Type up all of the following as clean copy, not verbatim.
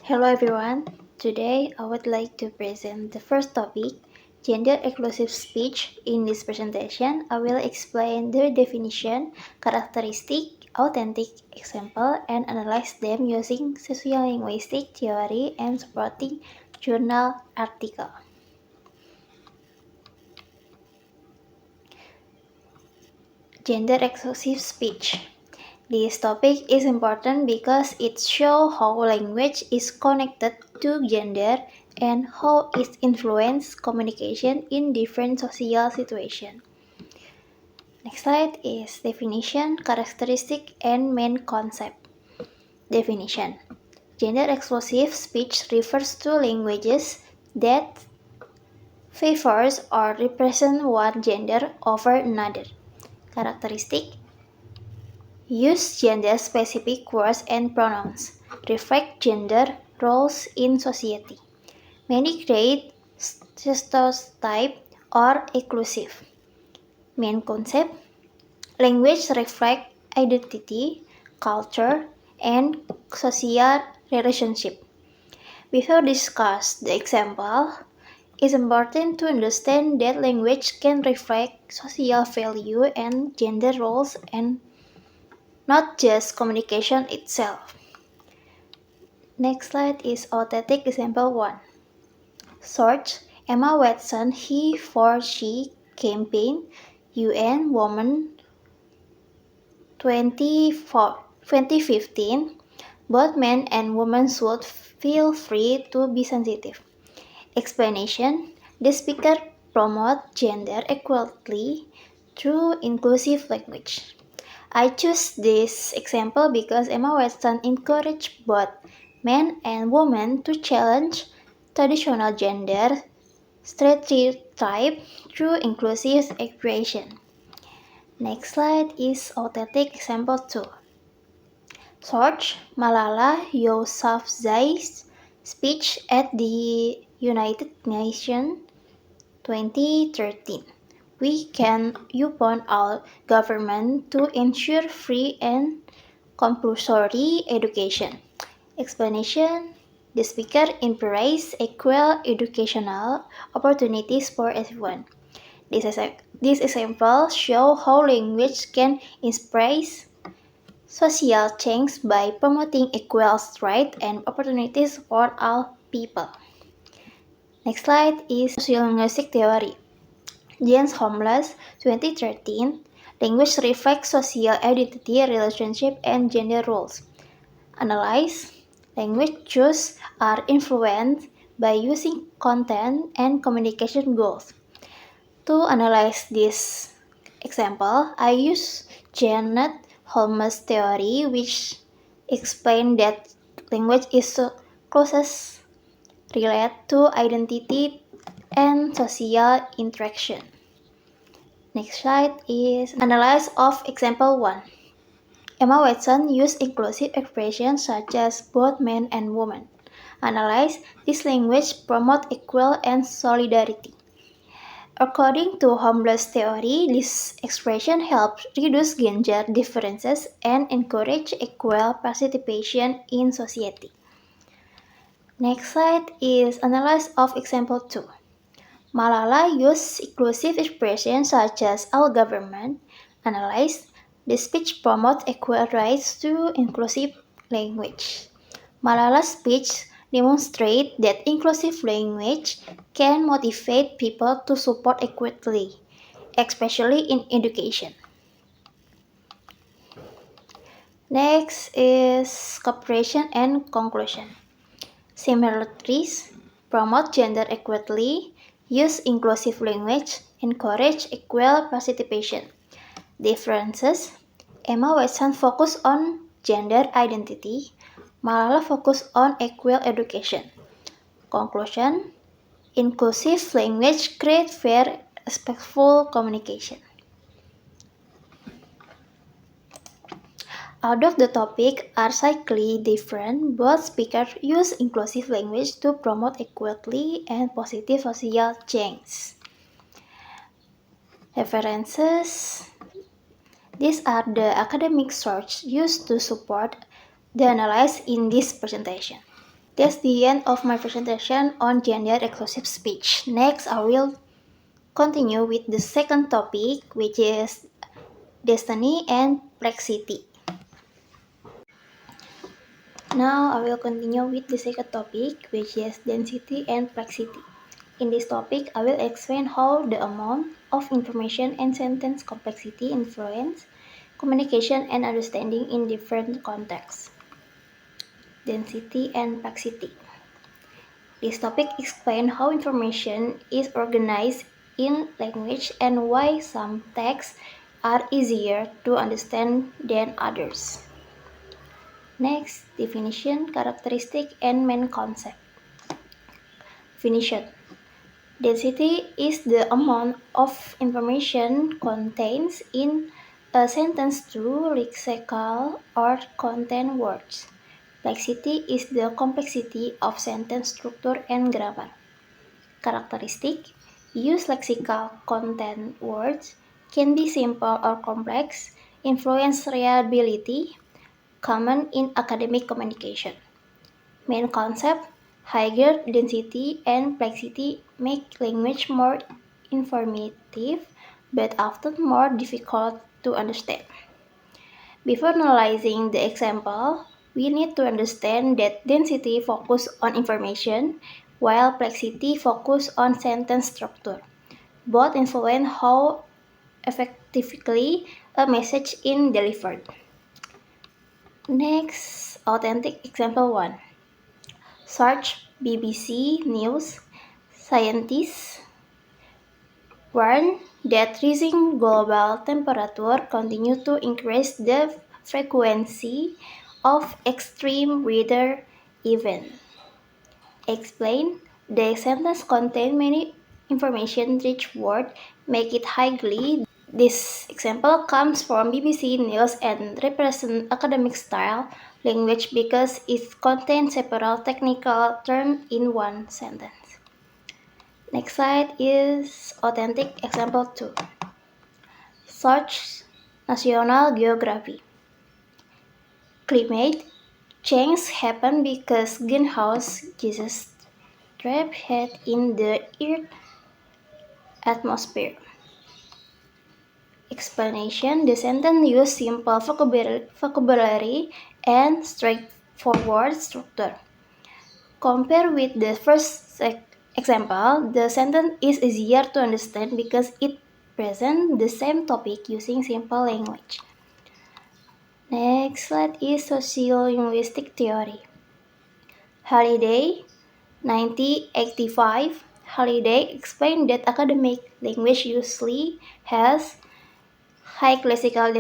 Hello everyone. Today I would like to present the first topic, gender inclusive speech. In this presentation, I will explain their definition, characteristic, authentic example, and analyze them using sociolinguistic theory and supporting journal article. Gender inclusive speech. This topic is important because it shows how language is connected to gender and how it influences communication in different social situations. Next slide is definition, characteristic, and main concept. Definition. Gender exclusive speech refers to languages that favors or represent one gender over another. Characteristic. Use gender-specific words and pronouns. Reflect gender roles in society. Many create stereotype or inclusive. Main concept. Language reflect identity, culture, and social relationship. Before discuss the example, it's important to understand that language can reflect social value and gender roles and not just communication itself. Next slide is authentic example 1. Search Emma Watson he for she campaign UN Women 2015. Both men and women should feel free to be sensitive. Explanation. The speaker promotes gender equality through inclusive language. I choose this example because Emma Watson encouraged both men and women to challenge traditional gender stereotype through inclusive expression. Next slide is authentic example 2. Search Malala Yousafzai's speech at the United Nations 2013. We can upon all government to ensure free and compulsory education. Explanation. The speaker embraces equal educational opportunities for everyone. This example shows how language can inspire social change by promoting equal rights and opportunities for all people. Next slide is sociolinguistic theory. James Holmes, 2013. Language reflects social identity, relationship, and gender roles. Analyze. Language choices are influenced by using content and communication goals. To analyze this example, I use Janet Holmes' theory, which explains that language is closest related to identity and social interaction. Next slide is analysis of example 1. Emma Watson used inclusive expressions such as both men and women. Analyze. This language promotes equal and solidarity. According to Holmes' theory, this expression helps reduce gender differences and encourage equal participation in society. Next slide is analysis of example 2. Malala used inclusive expressions such as our government. Analyze. The speech promotes equal rights through inclusive language. Malala's speech demonstrates that inclusive language can motivate people to support equality, especially in education. Next is cooperation and conclusion. Similarities: promote gender equality, use inclusive language, encourage equal participation. Differences: Emma Watson focused on gender identity, Malala focused on equal education. Conclusion: inclusive language creates fair, respectful communication. Although the topics are slightly different, both speakers use inclusive language to promote equality and positive social change. References. These are the academic sources used to support the analysis in this presentation. That's the end of my presentation on gender-exclusive speech. Next, I will continue with the second topic, which is destiny and complexity. Now, I will continue with the second topic, which is density and complexity. In this topic, I will explain how the amount of information and sentence complexity influence communication and understanding in different contexts. Density and complexity. This topic explains how information is organized in language and why some texts are easier to understand than others. Next, definition, characteristic, and main concept. Definition. Density is the amount of information contained in a sentence through lexical or content words. Complexity is the complexity of sentence structure and grammar. Characteristic. Use lexical content words can be simple or complex, influence readability, common in academic communication. Main concept. Higher density and complexity make language more informative but often more difficult to understand. Before analyzing the example, we need to understand that density focuses on information, while complexity focuses on sentence structure. Both influence how effectively a message is delivered. Next, authentic example 1. Search BBC News. Scientists warn that rising global temperature continue to increase the frequency of extreme weather events. Explain. The sentence contains many information-rich words, make it highly. This example comes from BBC News and represents academic style language because it contains several technical terms in one sentence. Next slide is authentic example 2. Search National Geography. Climate change happens because greenhouse gases trap heat in the Earth's atmosphere. Explanation. The sentence uses simple vocabulary and straightforward structure. Compared with the first example, the sentence is easier to understand because it presents the same topic using simple language. Next slide is sociolinguistic theory. Halliday, 1985. Halliday explained that academic language usually has high classical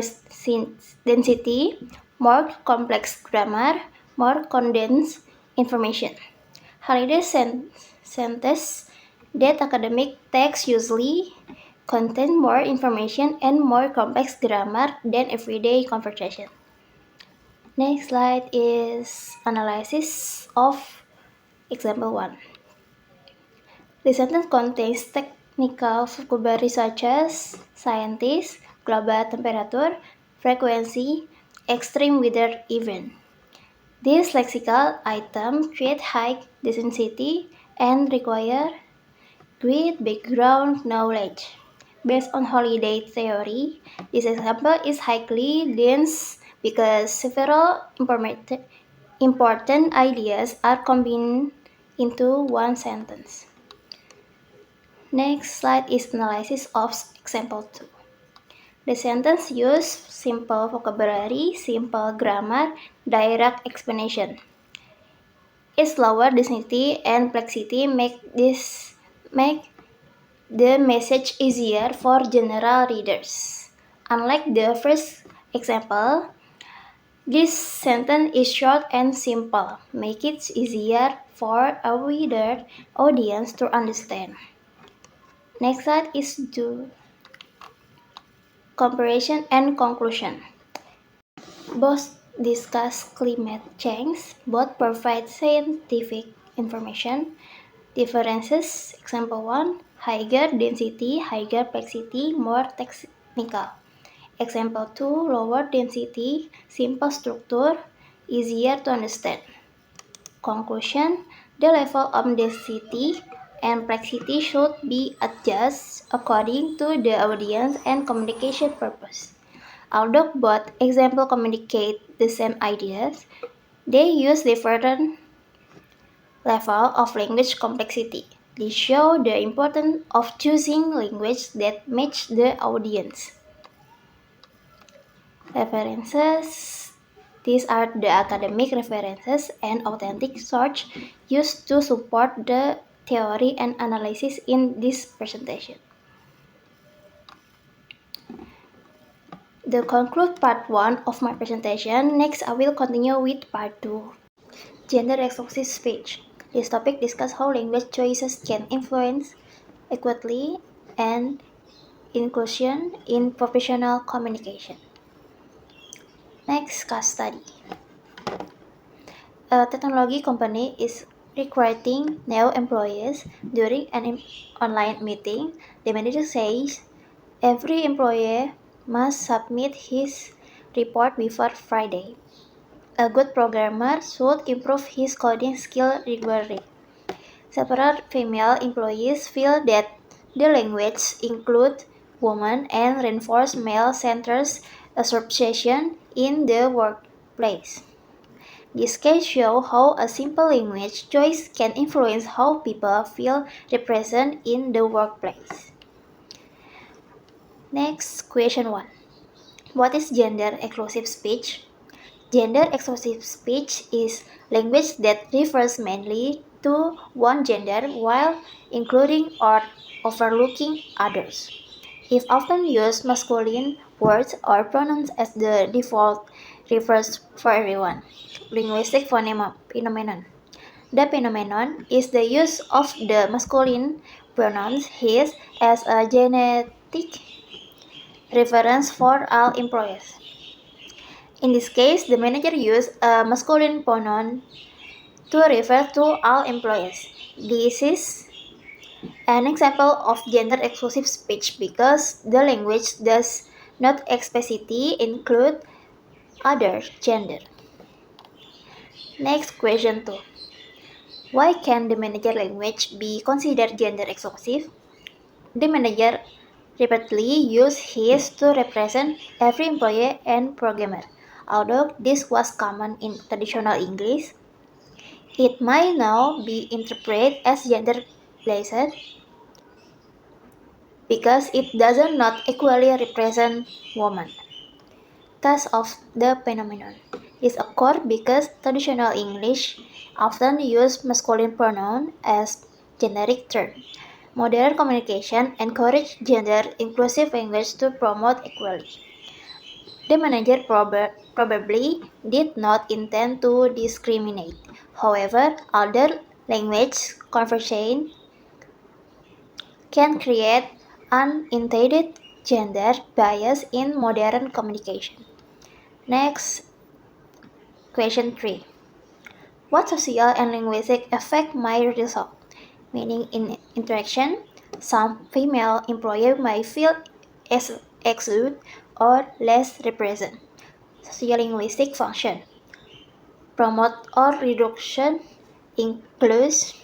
density, more complex grammar, more condensed information. Halliday sentences that academic texts usually contain more information and more complex grammar than everyday conversation. Next slide is analysis of example 1. The sentence contains technical vocabulary such as scientists, global temperature, frequency, extreme weather event. These lexical items create high density and require great background knowledge. Based on Halliday theory, this example is highly dense because several important ideas are combined into one sentence. Next slide is analysis of example 2. The sentence uses simple vocabulary, simple grammar, direct explanation. Its lower density and complexity make the message easier for general readers. Unlike the first example, this sentence is short and simple, make it easier for a wider audience to understand. Next slide is the comparison and conclusion. Both discuss climate change, both provide scientific information. Differences, example 1, higher density, higher complexity, more technical. Example 2, lower density, simple structure, easier to understand. Conclusion: the level of density and complexity should be adjusted according to the audience and communication purpose. Although both examples communicate the same ideas, they use different levels of language complexity. This shows the importance of choosing language that match the audience. References: these are the academic references and authentic sources used to support the theory and analysis in this presentation. To conclude part 1 of my presentation, next I will continue with part 2. Gender expressive speech. This topic discusses how language choices can influence equity and inclusion in professional communication. Next, case study. A technology company is recruiting new employees. During an online meeting, the manager says every employee must submit his report before Friday. A good programmer should improve his coding skill regularly. Several female employees feel that the language includes women and reinforce male-centered association in the workplace. This case shows how a simple language choice can influence how people feel represented in the workplace. Next, question 1. What is gender exclusive speech? Gender exclusive speech is language that refers mainly to one gender while including or overlooking others. It often uses masculine words or pronouns as the default refers for everyone. Linguistic phenomenon. The phenomenon is the use of the masculine pronouns his as a genetic reference for all employees. In this case, the manager used a masculine pronoun to refer to all employees. This is an example of gender exclusive speech because the language does not explicitly include other gender. Next, question 2. Why can the manager language be considered gender exclusive? The manager repeatedly used his to represent every employee and programmer. Although this was common in traditional English, it might now be interpreted as gender-based because it does not equally represent women. Cause of the phenomenon. This occurs because traditional English often uses masculine pronoun as generic term. Modern communication encourages gender-inclusive language to promote equality. The manager probably did not intend to discriminate. However, other language conversation can create unintended gender bias in modern communication. Next, question 3. What social and linguistic effect might result? Meaning in interaction, some female employees may feel excluded or less represented. Sociolinguistic function. Promote or reduction includes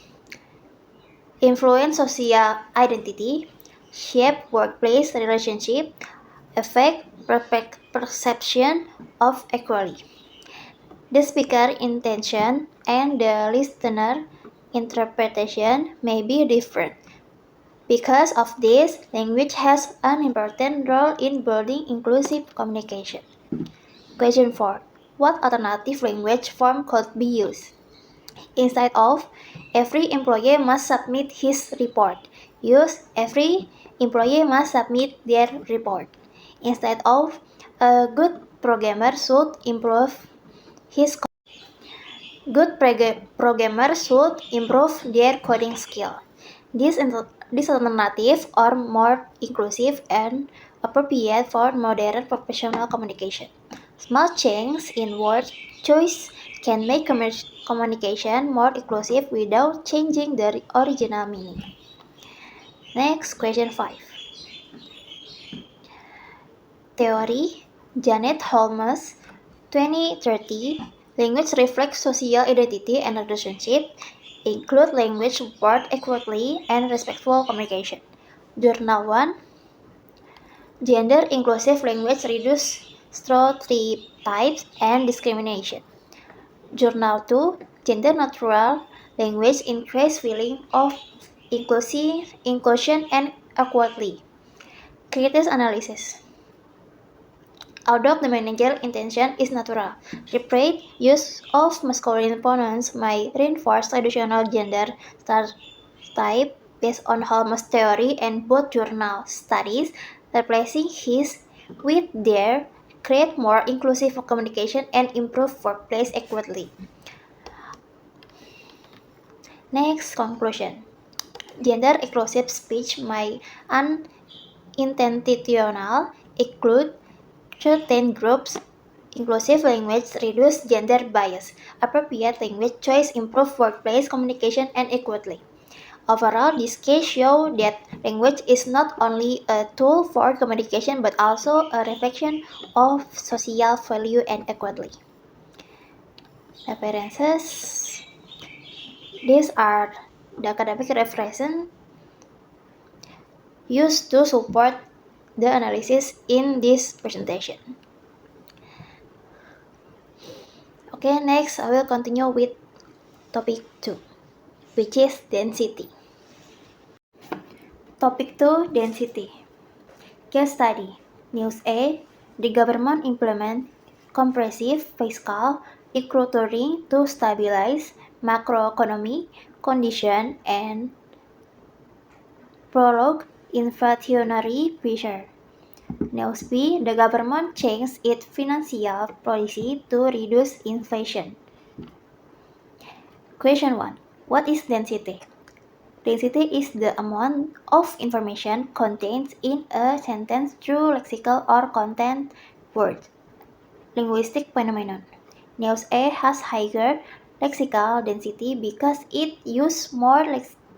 influence social identity, shape workplace relationship, affect perception of equality. The speaker intention and the listener interpretation may be different. Because of this, language has an important role in building inclusive communication. Question 4. What alternative language form could be used? Instead of every employee must submit his report, use every employee must submit their report. Instead of a good programmer should improve his good programmer should improve their coding skill. These alternatives are more inclusive and appropriate for modern professional communication. Small changes in word choice can make communication more inclusive without changing the original meaning. Next, question 5. Theory: Janet Holmes, 2030, Language reflects social identity and relationship, include language support equity and respectful communication. Journal 1, Gender inclusive language reduce stereotypes and discrimination. Journal 2, Gender neutral language increase feeling of inclusion and equality. Critics analysis. Although the managerial intention is natural, repeated use of masculine pronouns may reinforce traditional gender stereotypes based on Holmes' theory and both journal studies, replacing his with their create more inclusive communication and improve workplace equality. Next, conclusion. Gender inclusive speech may unintentional include certain groups. Inclusive language reduce gender bias. Appropriate language choice improve workplace communication and equality. Overall, this case shows that language is not only a tool for communication but also a reflection of social value and equality. References. These are the academic references used to support the analysis in this presentation. Okay, next I will continue with topic 2, which is density. Topic 2, density. Case study. News A, the government implement comprehensive fiscal equilibrium to stabilize macroeconomic condition and prolong inflationary pressure. News B, the government changed its financial policy to reduce inflation. Question 1. What is density? Density is the amount of information contained in a sentence through lexical or content words. Linguistic phenomenon. News A has higher lexical density because it uses more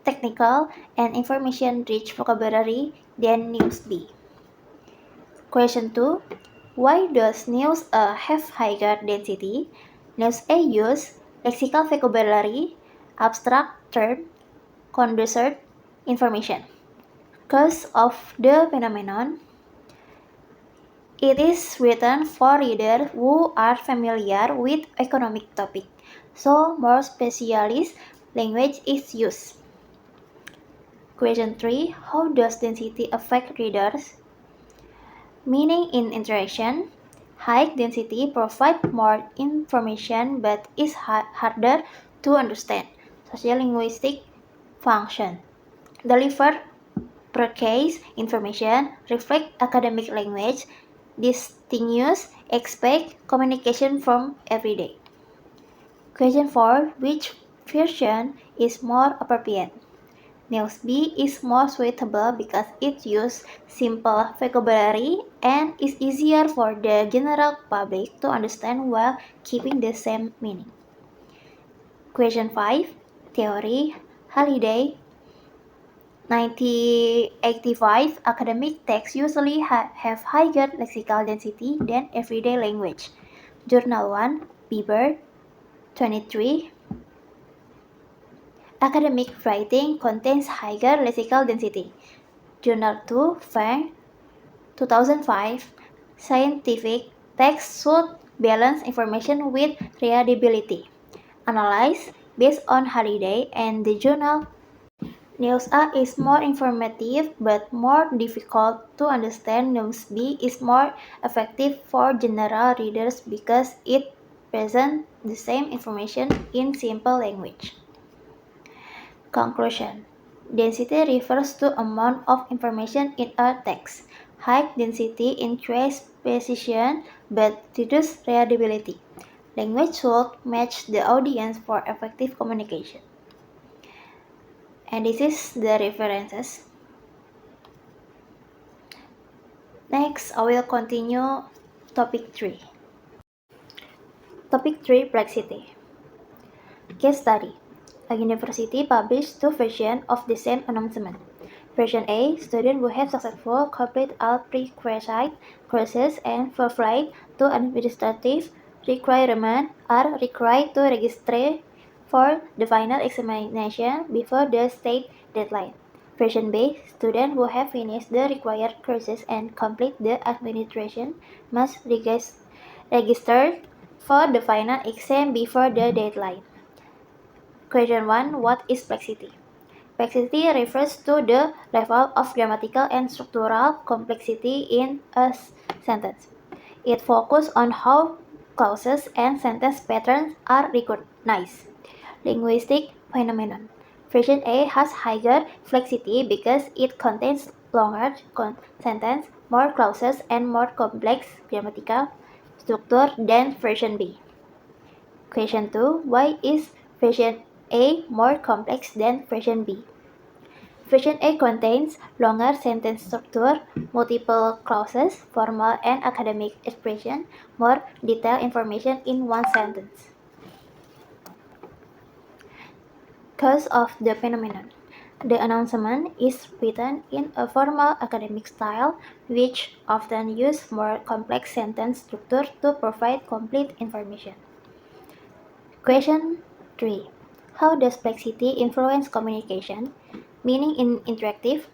technical and information-rich vocabulary than News B. Question 2. Why does News A have higher density? News A uses lexical vocabulary, abstract term, condensed information. Because of the phenomenon, it is written for readers who are familiar with economic topics, so more specialist language is used. Question 3. How does density affect readers? Meaning in interaction, high density provides more information but is harder to understand. Sociolinguistic function. Deliver precise information, reflect academic language, distinguish, expect communication from everyday. Question 4. Which version is more appropriate? News B is more suitable because it uses simple vocabulary and is easier for the general public to understand while keeping the same meaning. Question 5. Theory. Halliday 1985 academic texts usually have higher lexical density than everyday language. Journal 1, Bieber 23. Academic writing contains higher lexical density. Journal 2, Fang 2005. Scientific text should balance information with readability. Analyze based on Halliday and the journal. News A is more informative but more difficult to understand. News B is more effective for general readers because it presents the same information in simple language. Conclusion. Density refers to amount of information in a text. High density increases precision but reduces readability. Language should match the audience for effective communication. And this is the references. Next, I will continue topic 3. Topic 3, Plexity. Case study. A university published two versions of the same announcement. Version A, students who have successfully completed all prerequisite courses and fulfilled two administrative requirements are required to register for the final examination before the state deadline. Version B, students who have finished the required courses and complete the administration must register for the final exam before the deadline. Question 1. What is plexity? Plexity refers to the level of grammatical and structural complexity in a sentence. It focuses on how clauses and sentence patterns are recognized. Linguistic phenomenon. Version A has higher flexity because it contains longer sentences, more clauses, and more complex grammatical structure than version B. Question 2. Why is version A more complex than version B? Version A contains longer sentence structure, multiple clauses, formal and academic expression, more detailed information in one sentence. Cause of the phenomenon. The announcement is written in a formal academic style, which often uses more complex sentence structure to provide complete information. Question 3. How does plexity influence communication? Meaning in interactive.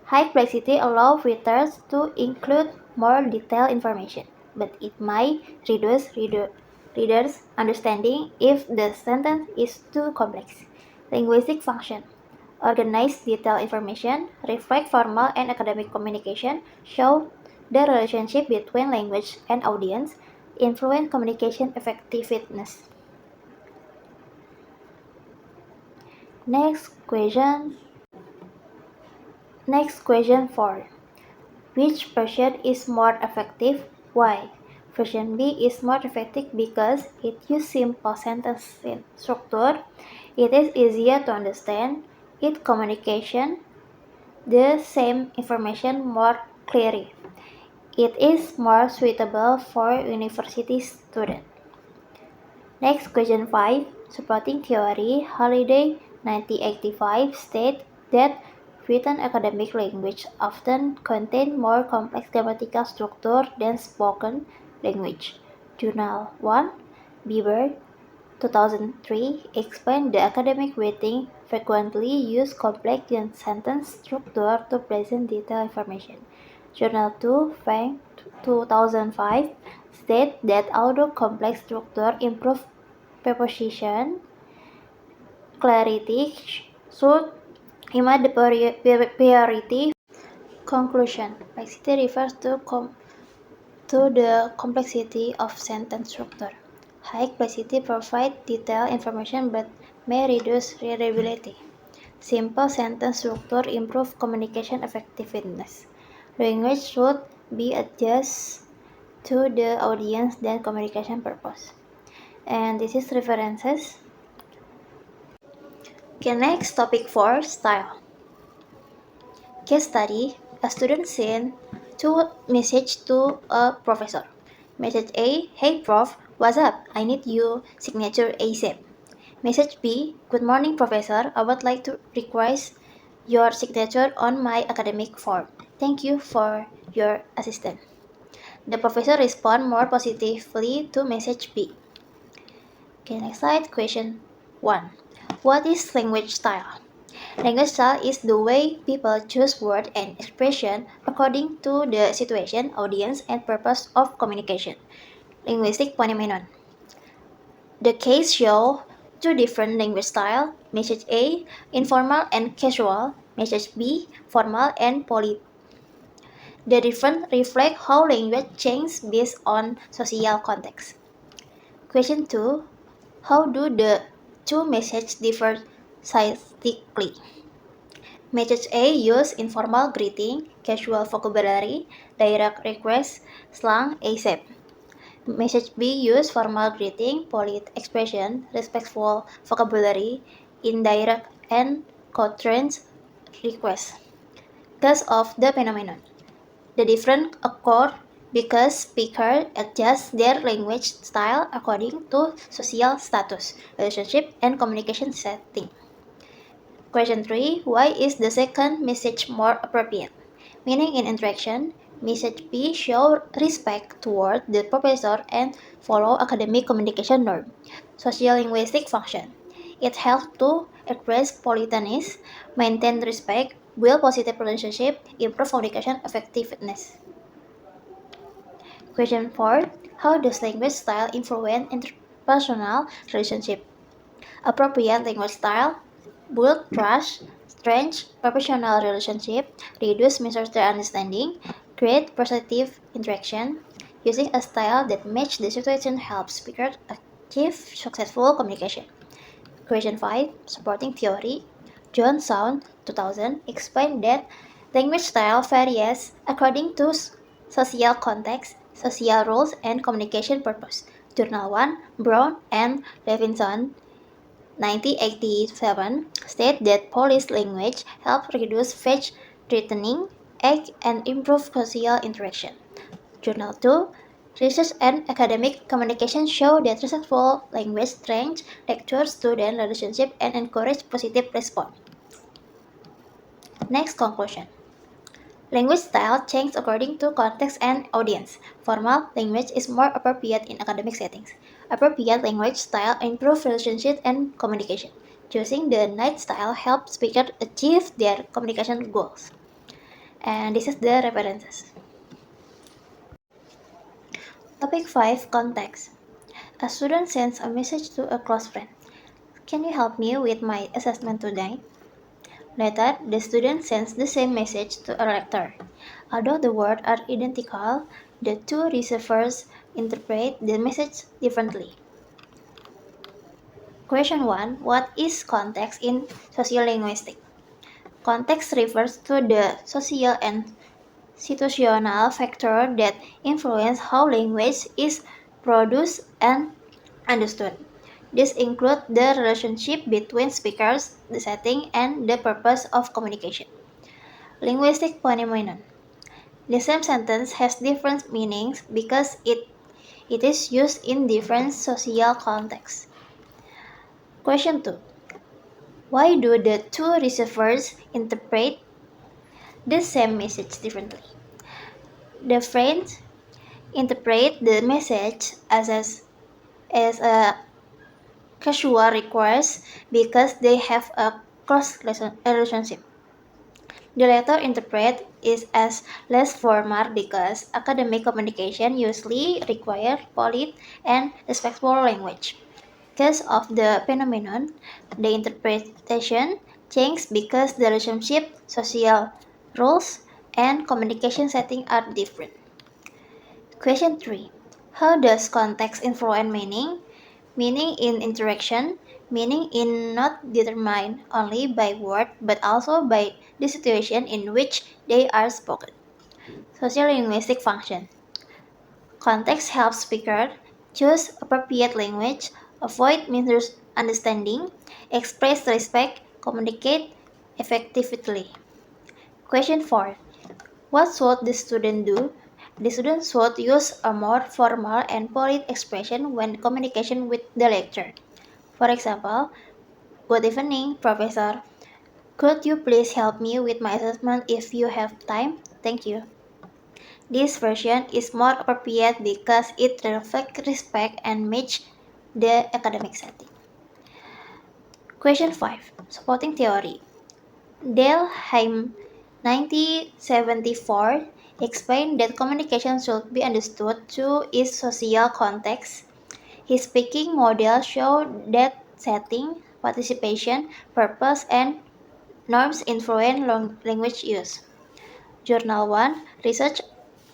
High plexity allows readers to include more detailed information, but it might reduce readers' understanding if the sentence is too complex. Linguistic function. Organize detailed information, reflect formal and academic communication, show the relationship between language and audience, influence communication effectiveness. Next question 4. Which version is more effective? Why? Version B is more effective because it uses simple sentence structure, it is easier to understand, it communicates the same information more clearly. It is more suitable for university students. Next, question 5. Supporting theory, Holiday 1985 states that written academic language often contain more complex grammatical structure than spoken language. Journal 1, Bieber, 2003, explained the academic writing frequently use complex sentence structure to present detailed information. Journal 2, Fang, 2005, states that although complex structure improve preposition clarity should remain the priority. Conclusion. Complexity refers to the complexity of sentence structure. High complexity provides detailed information but may reduce readability. Simple sentence structure improve communication effectiveness. Language should be adjusted to the audience and communication purpose. And this is references. Okay, next topic 4, style. Case study, a student sent two messages to a professor. Message A, hey prof, what's up? I need your signature ASAP. Message B, good morning professor, I would like to request your signature on my academic form. Thank you for your assistance. The professor responded more positively to message B. Okay, next slide, question 1. What is language style? Language style is the way people choose words and expression according to the situation, audience, and purpose of communication. Linguistic phenomenon. The case shows two different language styles. Message A, informal and casual. Message B, formal and polite. The difference reflect how language changes based on social context. Question 2. How do the two messages differ stylistically? Message A use informal greeting, casual vocabulary, direct request, slang, ASAP. Message B use formal greeting, polite expression, respectful vocabulary, indirect and constrained request. Cause of the phenomenon. The difference occur because speakers adjust their language style according to social status, relationship, and communication setting. Question 3. Why is the second message more appropriate? Meaning in interaction, Message B show respect toward the professor and follow academic communication norm. Sociolinguistic function. It helps to express politeness, maintain respect, build positive relationship, improve communication effectiveness. Question 4. How does language style influence interpersonal relationship? Appropriate language style build trust, strengthen professional relationship, reduce misunderstanding, create positive interaction. Using a style that matches the situation helps speakers achieve successful communication. Question 5. Supporting theory. John Sound, 2000, explained that language style varies according to social context, social roles, and communication purpose. Journal 1, Brown and Levinson, 1987, state that police language helps reduce face threatening act and improve social interaction. Journal 2, Research and Academic Communication show that respectful language strengthens lecturer-student relationship and encourage positive response. Next conclusion. Language style changes according to context and audience. Formal language is more appropriate in academic settings. Appropriate language style improves relationship and communication. Choosing the right style helps speakers achieve their communication goals. And this is the references. Topic 5. Context. A student sends a message to a close friend. Can you help me with my assessment today? Later, the student sends the same message to a lecturer. Although the words are identical, the two receivers interpret the message differently. Question 1. What is context in sociolinguistics? Context refers to the social and situational factors that influence how language is produced and understood. This includes the relationship between speakers, the setting, and the purpose of communication. Linguistic phenomenon. The same sentence has different meanings because it is used in different social contexts. Question 2. Why do the two receivers interpret the same message differently? The friends interpret the message as a casual request because they have a close relationship. The latter interpret it as less formal because academic communication usually requires polite and respectful language. Because of the phenomenon, the interpretation changes because the relationship, social roles, and communication setting are different. Question 3. How does context influence meaning? Meaning in interaction, meaning is not determined only by word but also by the situation in which they are spoken. Sociolinguistic function. Context helps speakers choose appropriate language, avoid misunderstanding, express respect, communicate effectively. Question 4. What should the student do? The student should use a more formal and polite expression when communication with the lecturer. For example, good evening, Professor. Could you please help me with my assessment if you have time? Thank you. This version is more appropriate because it reflects respect and matches the academic setting. Question 5. Supporting theory. Delheim 1974 explained that communication should be understood through its social context. His speaking model showed that setting, participation, purpose, and norms influence language use. Journal 1 research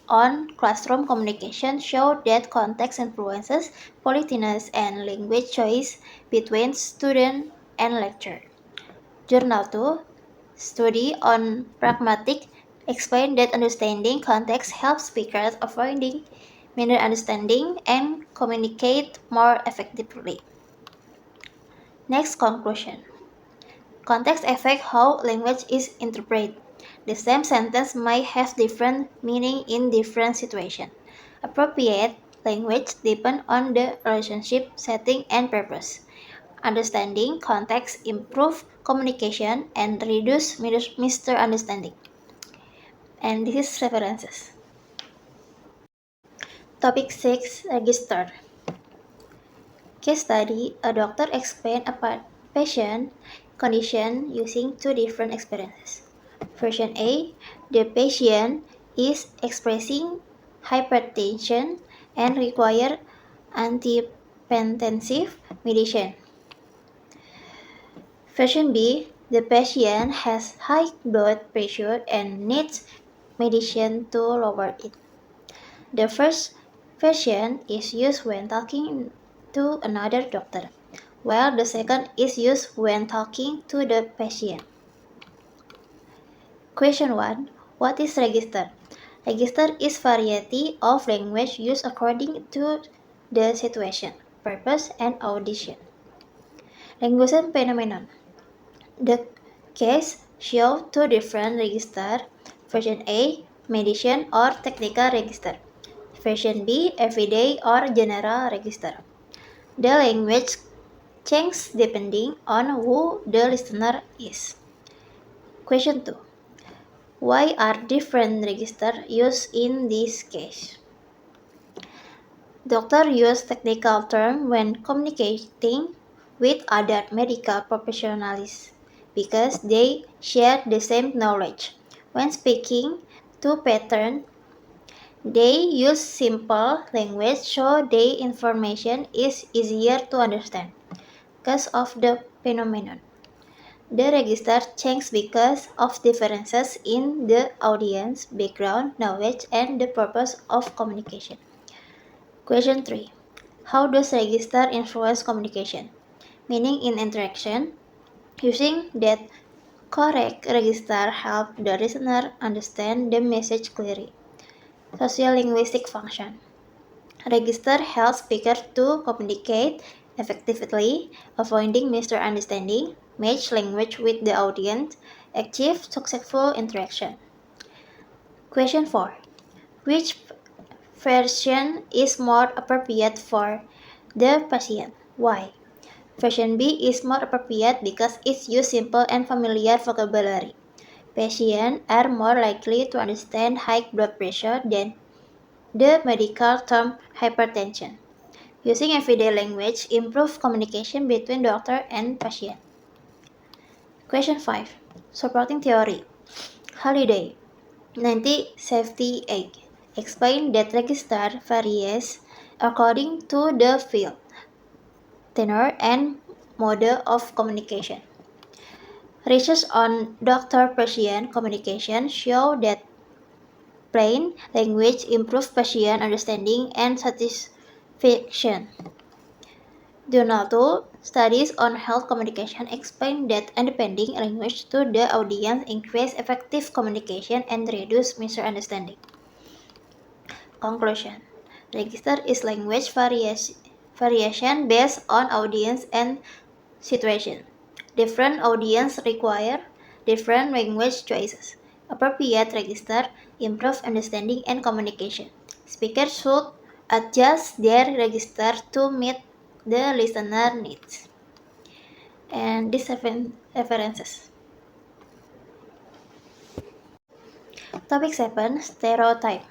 on classroom communication showed that context influences politeness and language choice between student and lecturer. Journal 2 study on pragmatic explained that understanding context helps speakers avoiding misunderstanding and communicate more effectively. Next conclusion. Context affects how language is interpreted. The same sentence might have different meaning in different situations. Appropriate language depends on the relationship, setting, and purpose. Understanding context improves communication and reduce misunderstanding. And this is references. Topic 6. Register. Case study. A doctor explained a patient condition using two different experiences. Version A. The patient is expressing hypertension and require antihypertensive medicine. Version B. The patient has high blood pressure and needs medicine to lower it. The first version is used when talking to another doctor, while the second is used when talking to the patient. Question 1. What is register? Register is variety of language used according to the situation, purpose, and audition. Linguistic phenomenon. The case shows two different registers. Version A, medicine or technical register. Version B, everyday or general register. The language changes depending on who the listener is. Question 2. Why are different registers used in this case? Doctors use technical terms when communicating with other medical professionals because they share the same knowledge. When speaking to patrons, they use simple language so the information is easier to understand. Because of the phenomenon, the register changes because of differences in the audience, background, knowledge, and the purpose of communication. Question 3. How does register influence communication? Meaning in interaction, using that correct register help the listener understand the message clearly. Sociolinguistic function. Register helps speakers to communicate effectively, avoiding misunderstanding, match language with the audience, achieve successful interaction. Question 4. Which version is more appropriate for the patient? Why? Version B is more appropriate because it uses simple and familiar vocabulary. Patients are more likely to understand high blood pressure than the medical term hypertension. Using everyday language improves communication between doctor and patient. Question 5. Supporting theory. Holiday, 1978, explained that register varies according to the field, tenor, and mode of communication. Research on doctor-patient communication show that plain language improves patient understanding and satisfaction. Donato, studies on health communication explain that understanding language to the audience increases effective communication and reduces misunderstanding. Conclusion. Register is language variation based on audience and situation. Different audience require different language choices. Appropriate register improve understanding and communication. Speakers should adjust their register to meet the listener needs. And these references. Topic 7. Stereotype.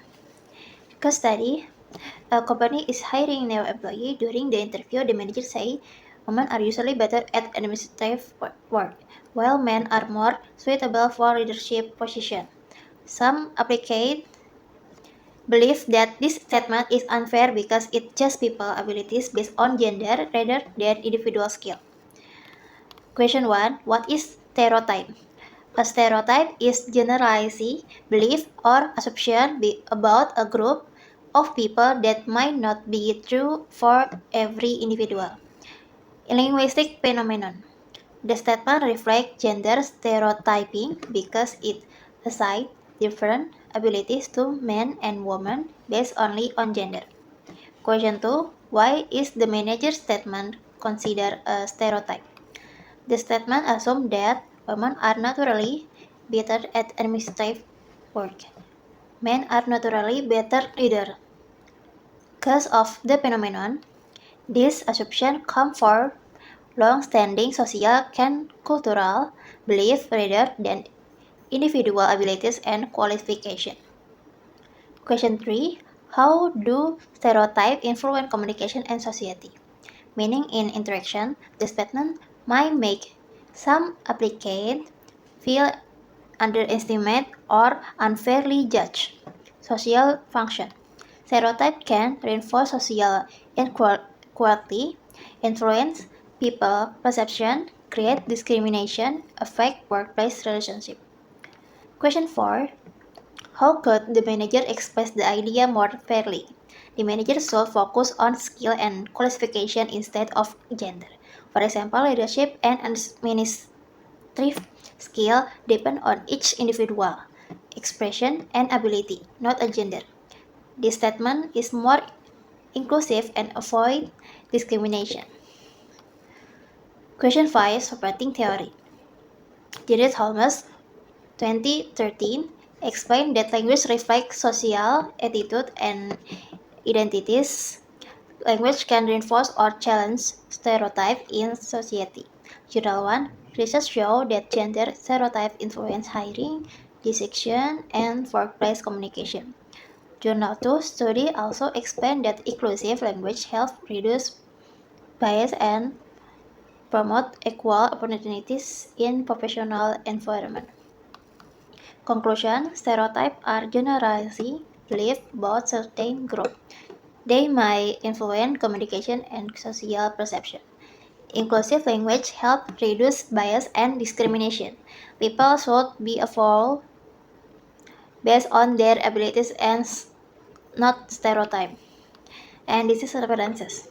Case study. A company is hiring new employee. During the interview, the manager say women are usually better at administrative work, while men are more suitable for leadership position. Some applicants believe that this statement is unfair because it judges people's abilities based on gender rather than individual skill. Question 1. What is stereotype? A stereotype is generalized belief or assumption about a group of people that might not be true for every individual. In linguistic phenomenon, the statement reflects gender stereotyping because it assigns different abilities to men and women based only on gender. Question 2. Why is the manager's statement considered a stereotype? The statement assumes that women are naturally better at administrative work. Men are naturally better leaders. Because of the phenomenon, this assumption comes from long-standing social and cultural beliefs rather than individual abilities and qualification. Question 3. How do stereotypes influence communication and society? Meaning in interaction, the statement might make some applicant feel underestimated or unfairly judged. Social function. Stereotype can reinforce social inequality, influence people perception, create discrimination, affect workplace relationship. Question 4. How could the manager express the idea more fairly? The manager should focus on skill and qualification instead of gender. For example, leadership and administrative skill depend on each individual, expression, and ability, not a gender. This statement is more inclusive and avoid discrimination. Question 5. Supporting theory. Judith Holmes, 2013, explained that language reflects social attitude and identities. Language can reinforce or challenge stereotypes in society. Journal 1. Research shows that gender stereotypes influence hiring, decision, and workplace communication. Journal 2 study also explained that inclusive language helps reduce bias and promote equal opportunities in professional environment. Conclusion, stereotypes are generally believed about certain group. They may influence communication and social perception. Inclusive language helps reduce bias and discrimination. People should be evolved based on their abilities and not stereotype. And this is references.